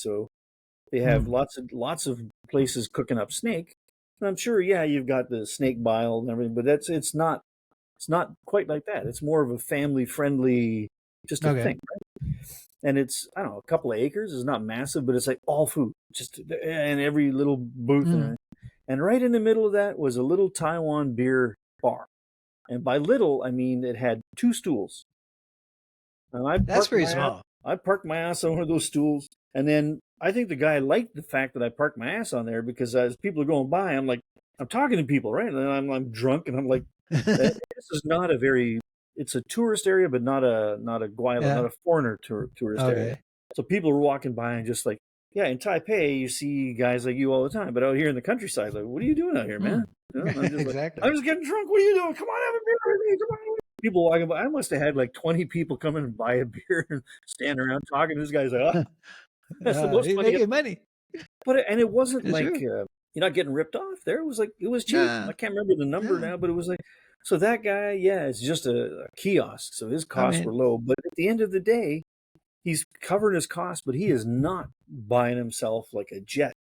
so they have lots of places cooking up snake. And I'm sure, yeah, you've got the snake bile and everything, but it's not quite like that. It's more of a family friendly, just a thing, right? And it's, I don't know, a couple of acres. It's not massive, but it's like all food, just and every little booth. And right in the middle of that was a little Taiwan beer bar. And by little, I mean it had 2 stools. And That's pretty small. I parked my ass on one of those stools. And then I think the guy liked the fact that I parked my ass on there, because as people are going by, I'm talking to people, right? And I'm drunk, and I'm like, this is not a very, it's a tourist area, but not a Guayla, not a foreigner tourist area. So people were walking by and just like, yeah, in Taipei, you see guys like you all the time, but out here in the countryside, like, what are you doing out here, man? You know, I'm just Exactly. like, I'm just getting drunk. What are you doing? Come on, have a beer with me. Come on. People walking by. I must have had like 20 people come in and buy a beer and stand around talking. This guy's like, oh, that's the most He's money. making money. But it wasn't It's like true. you're not getting ripped off. There it was like, it was cheap. I can't remember the number now, but it was like, so that guy, yeah, it's just a kiosk, so his costs were low. But at the end of the day, he's covering his costs, but he is not buying himself like a jet